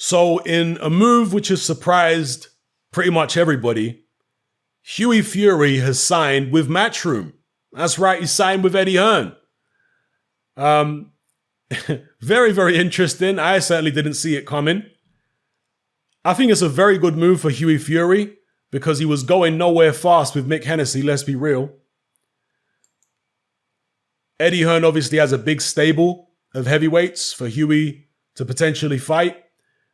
So in a move which has surprised pretty much everybody, Hughie Fury has signed with Matchroom. That's right, he signed with Eddie Hearn. Very, very interesting. I certainly didn't see it coming. I think it's a very good move for Hughie Fury because he was going nowhere fast with Mick Hennessy, let's be real. Eddie Hearn obviously has a big stable of heavyweights for Hughie to potentially fight.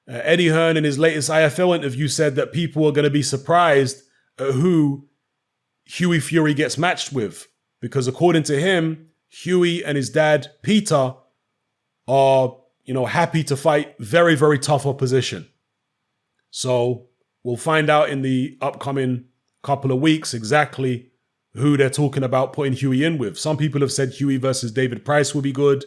Eddie Hearn in his latest IFL interview said that people are going to be surprised at who Hughie Fury gets matched with. Because according to him, Hughie and his dad, Peter, are, happy to fight very, very tough opposition. So we'll find out in the upcoming couple of weeks exactly who they're talking about putting Hughie in with. Some people have said Hughie versus David Price will be good.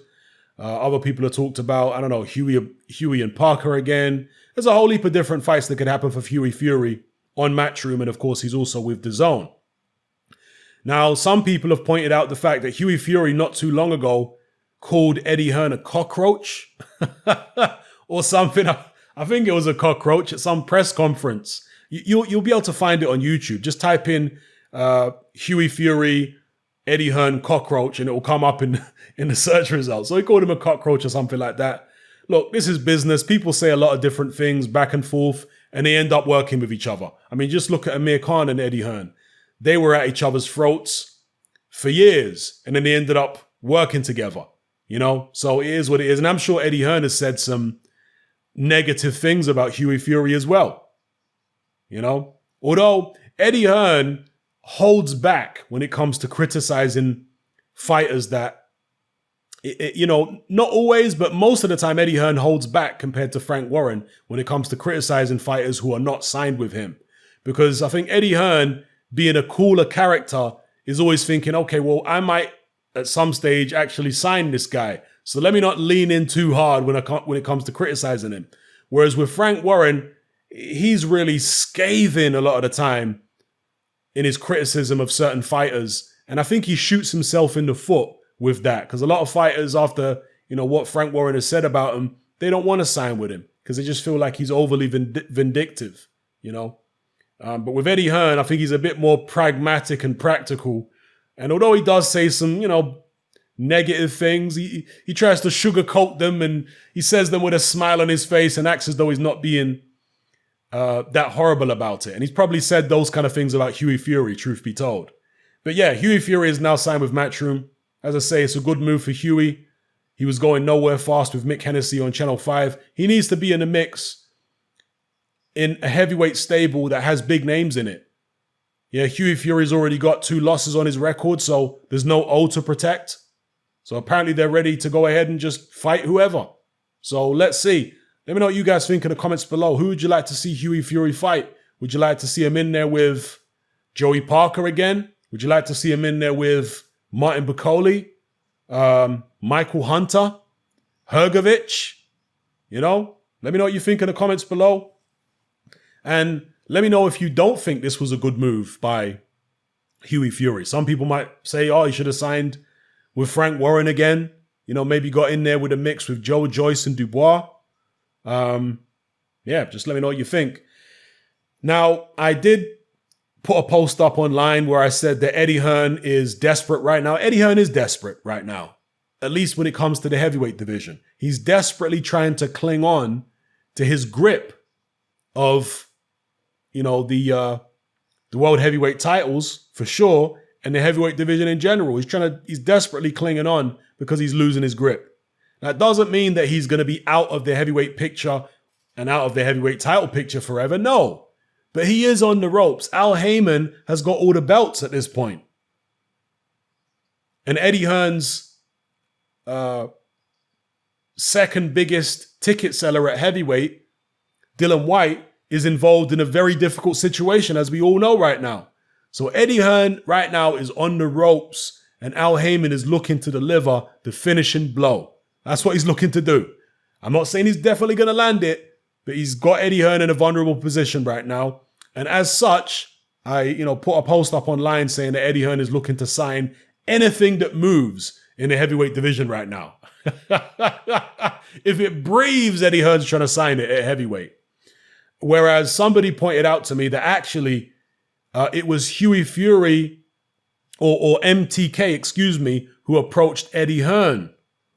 Other people have talked about, Hughie and Parker again. There's a whole heap of different fights that could happen for Hughie Fury on Matchroom, and of course he's also with DAZN. Now, some people have pointed out the fact that Hughie Fury not too long ago called Eddie Hearn a cockroach or something. I think it was a cockroach at some press conference. You'll be able to find it on YouTube. Just type in Hughie Fury, Eddie Hearn cockroach, and it will come up in the search results. So he called him a cockroach or something like that. Look, this is business. People say a lot of different things back and forth, and they end up working with each other. I mean, just look at Amir Khan and Eddie Hearn. They were at each other's throats for years, and then they ended up working together, So it is what it is. And I'm sure Eddie Hearn has said some negative things about Hughie Fury as well, Although Eddie Hearn holds back when it comes to criticizing fighters that, not always, but most of the time Eddie Hearn holds back compared to Frank Warren when it comes to criticizing fighters who are not signed with him. Because I think Eddie Hearn, being a cooler character, is always thinking, okay, well, I might at some stage actually sign this guy. So let me not lean in too hard when it comes to criticizing him. Whereas with Frank Warren, he's really scathing a lot of the time in his criticism of certain fighters. And I think he shoots himself in the foot with that. Because a lot of fighters, after, what Frank Warren has said about him, they don't want to sign with him because they just feel like he's overly vindictive, But with Eddie Hearn, I think he's a bit more pragmatic and practical. And although he does say some, negative things, he tries to sugarcoat them and he says them with a smile on his face and acts as though he's not being that horrible about it. And he's probably said those kind of things about Hughie Fury, truth be told. But yeah, Hughie Fury is now signed with Matchroom. As I say, it's a good move for Hughie. He was going nowhere fast with Mick Hennessy on Channel 5. He needs to be in the mix in a heavyweight stable that has big names in it. Yeah, Hughie Fury's already got 2 losses on his record, so there's no O to protect. So apparently they're ready to go ahead and just fight whoever. So let's see. Let me know what you guys think in the comments below. Who would you like to see Hughie Fury fight? Would you like to see him in there with Joey Parker again? Would you like to see him in there with Martin Bacoli? Michael Hunter? Hrgovic? Let me know what you think in the comments below. And let me know if you don't think this was a good move by Hughie Fury. Some people might say, he should have signed with Frank Warren again. Maybe got in there with a mix with Joe Joyce and Dubois. Just let me know what you think. Now, I did put a post up online where I said that Eddie Hearn is desperate right now. Eddie Hearn is desperate right now, at least when it comes to the heavyweight division. He's desperately trying to cling on to his grip of the world heavyweight titles for sure, and the heavyweight division in general. He's desperately clinging on because he's losing his grip. That doesn't mean that he's going to be out of the heavyweight picture and out of the heavyweight title picture forever. No, but he is on the ropes. Al Heyman has got all the belts at this point. And Eddie Hearn's second biggest ticket seller at heavyweight, Dylan White, is involved in a very difficult situation, as we all know right now. So Eddie Hearn right now is on the ropes, and Al Heyman is looking to deliver the finishing blow. That's what he's looking to do. I'm not saying he's definitely going to land it, but he's got Eddie Hearn in a vulnerable position right now. And as such, I put a post up online saying that Eddie Hearn is looking to sign anything that moves in the heavyweight division right now. If it breathes, Eddie Hearn's trying to sign it at heavyweight. Whereas somebody pointed out to me that actually it was Hughie Fury or MTK, excuse me, who approached Eddie Hearn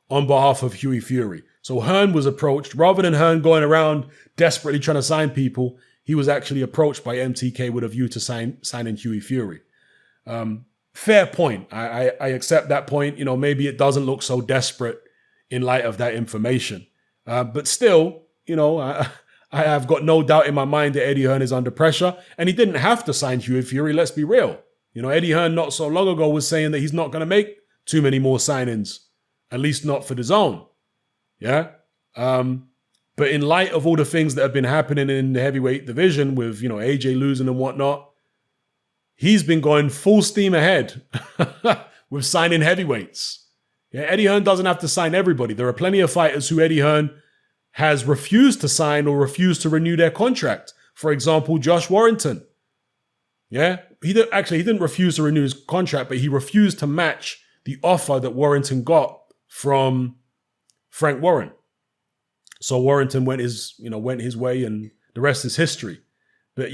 on behalf of Hughie Fury. So Hearn was approached. Rather than Hearn going around desperately trying to sign people, he was actually approached by MTK with a view to signing Hughie Fury. Fair point. I accept that point. Maybe it doesn't look so desperate in light of that information. But still, I have got no doubt in my mind that Eddie Hearn is under pressure, and he didn't have to sign Hughie Fury. Let's be real. Eddie Hearn not so long ago was saying that he's not going to make too many more signings, at least not for the zone. Yeah. But in light of all the things that have been happening in the heavyweight division with, AJ losing and whatnot, he's been going full steam ahead with signing heavyweights. Yeah, Eddie Hearn doesn't have to sign everybody. There are plenty of fighters who Eddie Hearn has refused to sign or refused to renew their contract. For example, Josh Warrington. Yeah, he didn't refuse to renew his contract, but he refused to match the offer that Warrington got from Frank Warren. So Warrington went his way, and the rest is history. But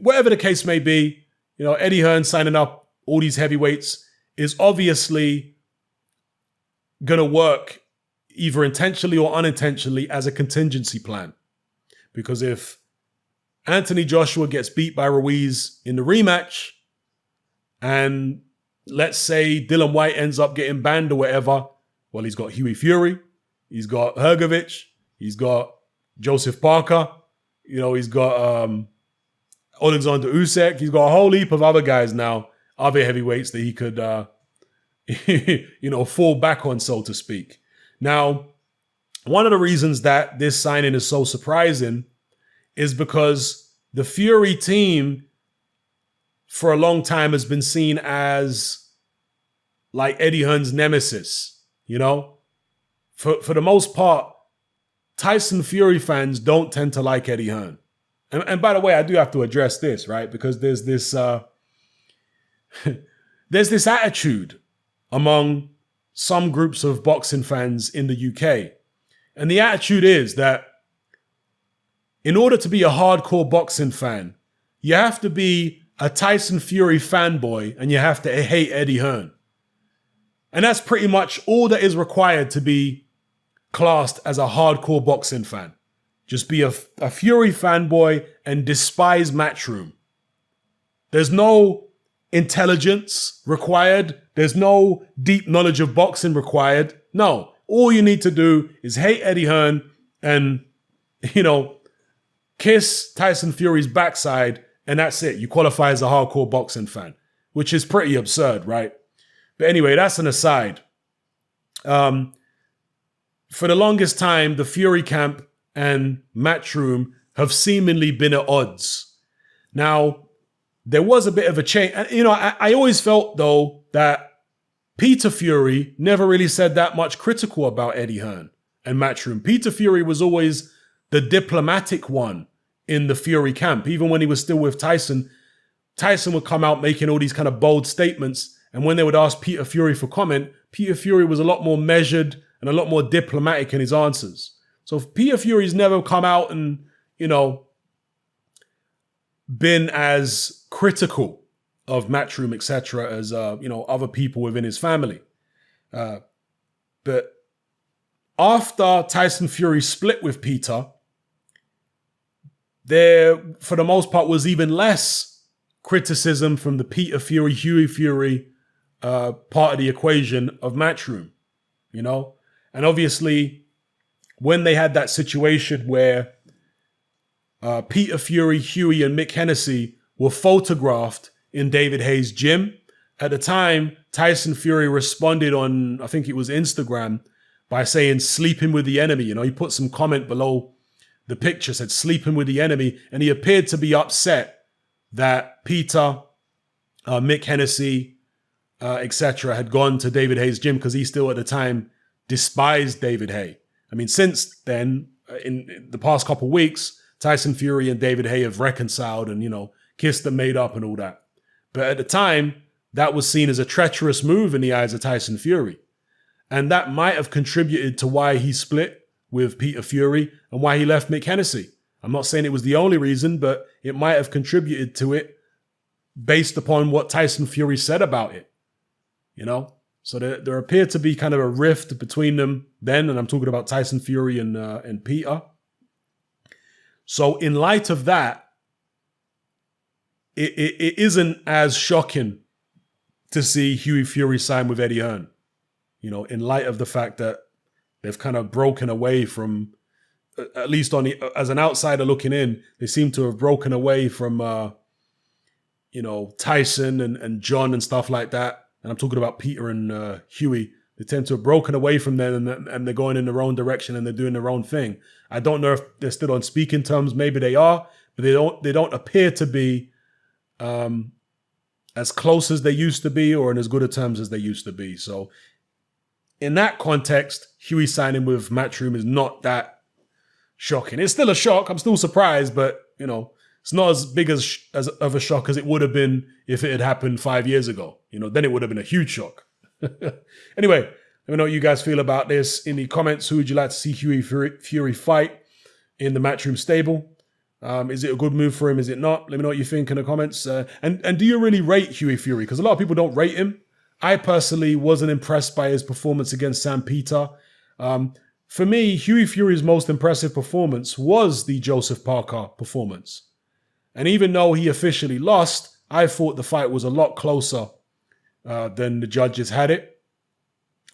whatever the case may be, Eddie Hearn signing up all these heavyweights is obviously going to work either intentionally or unintentionally as a contingency plan. Because if Anthony Joshua gets beat by Ruiz in the rematch, and let's say Dylan White ends up getting banned or whatever, well, he's got Hughie Fury, he's got Hrgovic, he's got Joseph Parker, he's got Alexander Usyk, he's got a whole heap of other guys now, other heavyweights that he could, fall back on, so to speak. Now, one of the reasons that this signing is so surprising is because the Fury team for a long time has been seen as like Eddie Hearn's nemesis, For the most part, Tyson Fury fans don't tend to like Eddie Hearn. And by the way, I do have to address this, right? Because there's this there's this attitude among some groups of boxing fans in the UK. And the attitude is that in order to be a hardcore boxing fan, you have to be a Tyson Fury fanboy and you have to hate Eddie Hearn. And that's pretty much all that is required to be classed as a hardcore boxing fan. Just be a Fury fanboy and despise Matchroom. There's no intelligence required. There's no deep knowledge of boxing required. No, all you need to do is hate Eddie Hearn and, kiss Tyson Fury's backside, and that's it. You qualify as a hardcore boxing fan, which is pretty absurd, right? But anyway, that's an aside. For the longest time, the Fury camp and Matchroom have seemingly been at odds. Now, there was a bit of a change. I always felt, though, that Peter Fury never really said that much critical about Eddie Hearn and Matchroom. Peter Fury was always the diplomatic one in the Fury camp. Even when he was still with Tyson, Tyson would come out making all these kind of bold statements. And when they would ask Peter Fury for comment, Peter Fury was a lot more measured and a lot more diplomatic in his answers. So Peter Fury's never come out and, been as critical of Matchroom, etc., as, other people within his family. But after Tyson Fury split with Peter, there, for the most part, was even less criticism from the Peter Fury, Hughie Fury part of the equation of Matchroom, And obviously, when they had that situation where Peter Fury, Hughie, and Mick Hennessy were photographed in David Haye's gym, at the time, Tyson Fury responded on, I think it was Instagram, by saying, sleeping with the enemy. He put some comment below the picture, said, sleeping with the enemy. And he appeared to be upset that Peter, Mick Hennessy, etc., had gone to David Haye's gym because he still at the time despised David Haye. I mean, since then, in the past couple of weeks, Tyson Fury and David Haye have reconciled and, kissed and made up and all that. But at the time, that was seen as a treacherous move in the eyes of Tyson Fury. And that might have contributed to why he split with Peter Fury and why he left Mick Hennessy. I'm not saying it was the only reason, but it might have contributed to it based upon what Tyson Fury said about it. You know? So there appeared to be kind of a rift between them then, and I'm talking about Tyson Fury and Peter. So in light of that, it isn't as shocking to see Hughie Fury sign with Eddie Hearn. You know, in light of the fact that they've kind of broken away from, at least as an outsider looking in, they seem to have broken away from, Tyson and John and stuff like that. And I'm talking about Peter and Hughie. They tend to have broken away from them and they're going in their own direction and they're doing their own thing. I don't know if they're still on speaking terms. Maybe they are, but they don't appear to be as close as they used to be or in as good a terms as they used to be. So in that context, Hughie signing with Matchroom is not that shocking. It's still a shock. I'm still surprised, but it's not as big as of a shock as it would have been if it had happened 5 years ago. Then it would have been a huge shock. Anyway, let me know what you guys feel about this in the comments. Who would you like to see Hughie Fury fight in the Matchroom stable? Is it a good move for him? Is it not? Let me know what you think in the comments. And do you really rate Hughie Fury? Because a lot of people don't rate him. I personally wasn't impressed by his performance against Sam Peter. For me, Hughie Fury's most impressive performance was the Joseph Parker performance. And even though he officially lost, I thought the fight was a lot closer than the judges had it.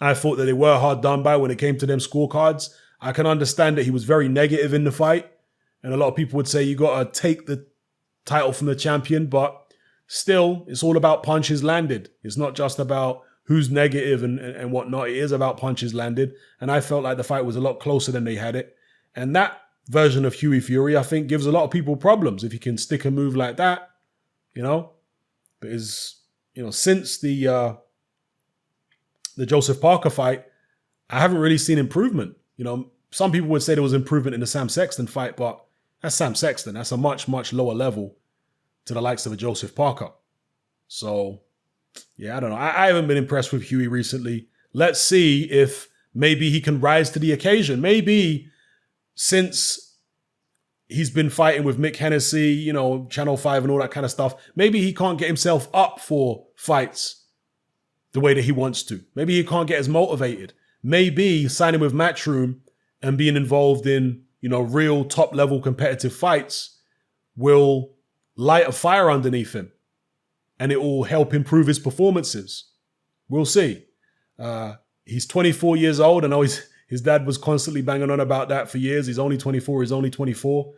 I thought that they were hard done by when it came to them scorecards. I can understand that he was very negative in the fight. And a lot of people would say you got to take the title from the champion, but still, it's all about punches landed. It's not just about who's negative and whatnot. It is about punches landed. And I felt like the fight was a lot closer than they had it. And that version of Hughie Fury, I think, gives a lot of people problems if you can stick a move like that, Because, since the Joseph Parker fight, I haven't really seen improvement. Some people would say there was improvement in the Sam Sexton fight, but that's Sam Sexton. That's a much, much lower level to the likes of a Joseph Parker. So, yeah, I don't know. I haven't been impressed with Hughie recently. Let's see if maybe he can rise to the occasion. Maybe since he's been fighting with Mick Hennessy, Channel 5 and all that kind of stuff, maybe he can't get himself up for fights the way that he wants to. Maybe he can't get as motivated. Maybe signing with Matchroom and being involved in, real top-level competitive fights will light a fire underneath him and it will help improve his performances. We'll see. He's 24 years old. I know his dad was constantly banging on about that for years. He's only 24. He's only 24.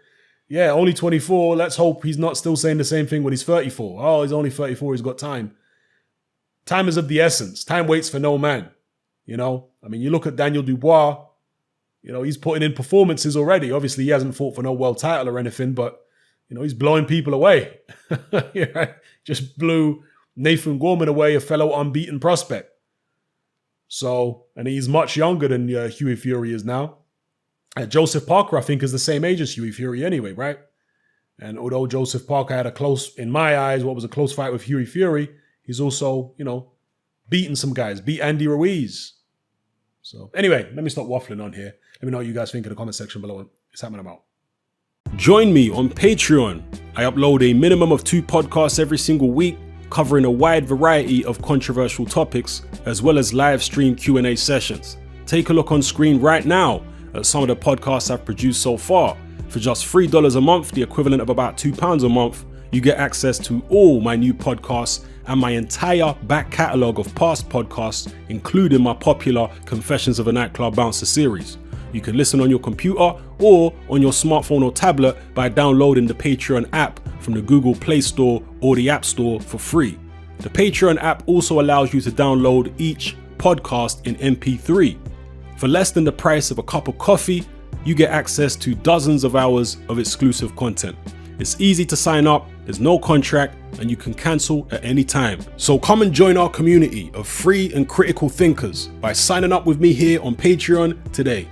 Yeah, only 24. Let's hope he's not still saying the same thing when he's 34. Oh, he's only 34. He's got time. Time is of the essence. Time waits for no man. You look at Daniel Dubois. He's putting in performances already. Obviously, he hasn't fought for no world title or anything, but, he's blowing people away. Just blew Nathan Gorman away, a fellow unbeaten prospect. So, and he's much younger than Hughie Fury is now. Joseph Parker, I think, is the same age as Hughie Fury anyway, right? And although Joseph Parker had in my eyes, what was a close fight with Hughie Fury, he's also, beaten some guys, beat Andy Ruiz. So anyway, let me stop waffling on here. Let me know what you guys think in the comment section below. It's happening about. Join me on Patreon. I upload a minimum of 2 podcasts every single week, covering a wide variety of controversial topics, as well as live stream Q&A sessions. Take a look on screen right now at some of the podcasts I've produced so far. For just $3 a month, the equivalent of about £2 a month, you get access to all my new podcasts and my entire back catalogue of past podcasts, including my popular Confessions of a Nightclub Bouncer series. You can listen on your computer or on your smartphone or tablet by downloading the Patreon app from the Google Play Store or the App Store for free. The Patreon app also allows you to download each podcast in MP3. For less than the price of a cup of coffee, you get access to dozens of hours of exclusive content. It's easy to sign up, there's no contract, and you can cancel at any time. So come and join our community of free and critical thinkers by signing up with me here on Patreon today.